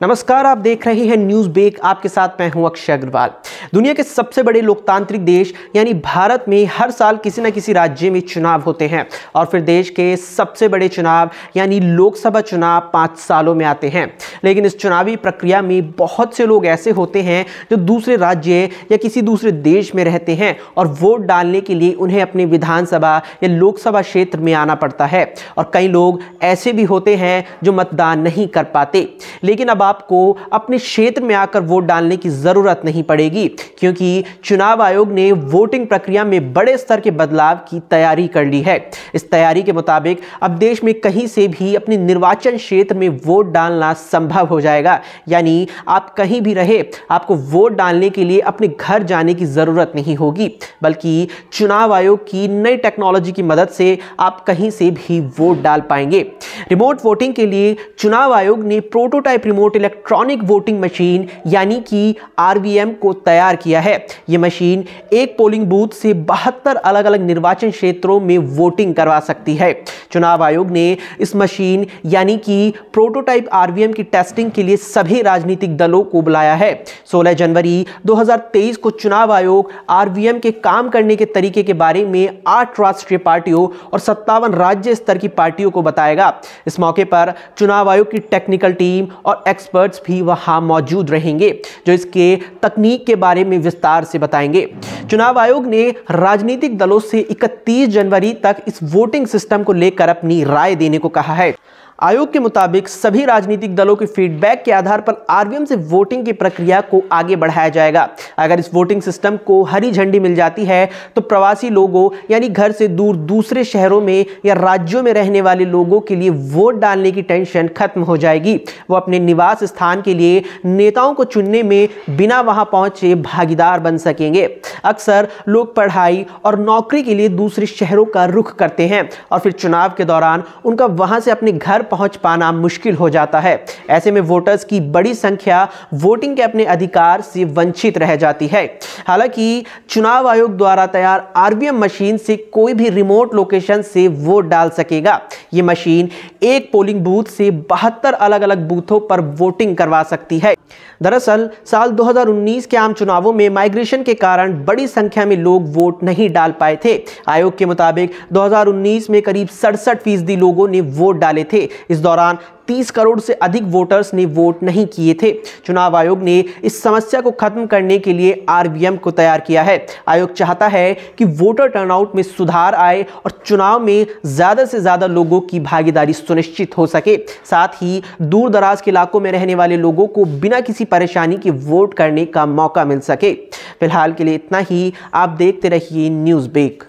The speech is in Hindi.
नमस्कार, आप देख रहे हैं न्यूज़ ब्रेक। आपके साथ मैं हूं अक्षय अग्रवाल। दुनिया के सबसे बड़े लोकतांत्रिक देश यानी भारत में हर साल किसी न किसी राज्य में चुनाव होते हैं और फिर देश के सबसे बड़े चुनाव यानी लोकसभा चुनाव 5 सालों में आते हैं। लेकिन इस चुनावी प्रक्रिया में बहुत से लोग ऐसे होते हैं जो दूसरे राज्य या किसी दूसरे देश में रहते हैं और वोट डालने के लिए उन्हें अपने विधानसभा या लोकसभा क्षेत्र में आना पड़ता है। और कई लोग ऐसे भी होते हैं जो मतदान नहीं कर पाते। लेकिन अब आपको अपने क्षेत्र में आकर वोट डालने की जरूरत नहीं पड़ेगी, क्योंकि चुनाव आयोग ने वोटिंग प्रक्रिया में बड़े स्तर के बदलाव की तैयारी कर ली है। इस तैयारी के मुताबिक अब देश में कहीं से भी अपने निर्वाचन क्षेत्र में वोट डालना संभव हो जाएगा। यानी आप कहीं भी रहे, आपको वोट डालने के लिए अपने घर जाने की जरूरत नहीं होगी, बल्कि चुनाव आयोग की नई टेक्नोलॉजी की मदद से आप कहीं से भी वोट डाल पाएंगे। रिमोट वोटिंग के लिए चुनाव आयोग ने prototype remote electronic voting machine यानी कि आरवीएम को तैयार किया है। यह मशीन एक पोलिंग बूथ से 72 अलग अलग निर्वाचन क्षेत्रों में वोटिंग करवा सकती है। चुनाव आयोग ने इस मशीन यानी कि प्रोटोटाइप आरवीएम की टेस्टिंग के लिए सभी राजनीतिक दलों को बुलाया है। 16 जनवरी 2023 को चुनाव आयोग आरवीएम के काम करने के तरीके के बारे में 8 राष्ट्रीय पार्टियों और 57 राज्य स्तर की पार्टियों को बताएगा। इस मौके पर चुनाव आयोग की टेक्निकल टीम और एक्सपर्ट्स भी वहां मौजूद रहेंगे, जो इसके तकनीक के बारे में विस्तार से बताएंगे। चुनाव आयोग ने राजनीतिक दलों से 31 जनवरी तक इस वोटिंग सिस्टम को लेकर अपनी राय देने को कहा है। आयोग के मुताबिक सभी राजनीतिक दलों के फीडबैक के आधार पर आरवीएम से वोटिंग की प्रक्रिया को आगे बढ़ाया जाएगा। अगर इस वोटिंग सिस्टम को हरी झंडी मिल जाती है तो प्रवासी लोगों यानी घर से दूर दूसरे शहरों में या राज्यों में रहने वाले लोगों के लिए वोट डालने की टेंशन खत्म हो जाएगी। वो अपने निवास स्थान के लिए नेताओं को चुनने में बिना वहां पहुंचे भागीदार बन सकेंगे। अक्सर लोग पढ़ाई और नौकरी के लिए दूसरे शहरों का रुख करते हैं और फिर चुनाव के दौरान उनका वहां से अपने घर पहुंच पाना मुश्किल हो जाता है। ऐसे में वोटर्स की बड़ी संख्या वोटिंग के अपने अधिकार से वंचित रह जाती है। हालांकि चुनाव आयोग द्वारा तैयार आरवीएम मशीन से कोई भी रिमोट लोकेशन से वोट डाल सकेगा। यह मशीन एक पोलिंग बूथ से 72 अलग अलग बूथों पर वोटिंग करवा सकती है। दरअसल साल 2019 के आम चुनावों में माइग्रेशन के कारण बड़ी संख्या में लोग वोट नहीं डाल पाए थे। आयोग के मुताबिक 2019 में करीब 67% लोगों ने वोट डाले थे। इस दौरान 30 करोड़ से अधिक वोटर्स ने वोट नहीं किए थे। चुनाव आयोग ने इस समस्या को खत्म करने के लिए आरवीएम को तैयार किया है। आयोग चाहता है कि वोटर टर्नआउट में सुधार आए और चुनाव में ज्यादा से ज्यादा लोगों की भागीदारी सुनिश्चित हो सके। साथ ही दूर दराज के इलाकों में रहने वाले लोगों को बिना किसी परेशानी के वोट करने का मौका मिल सके। फिलहाल के लिए इतना ही। आप देखते रहिए न्यूज़ ब्रेक।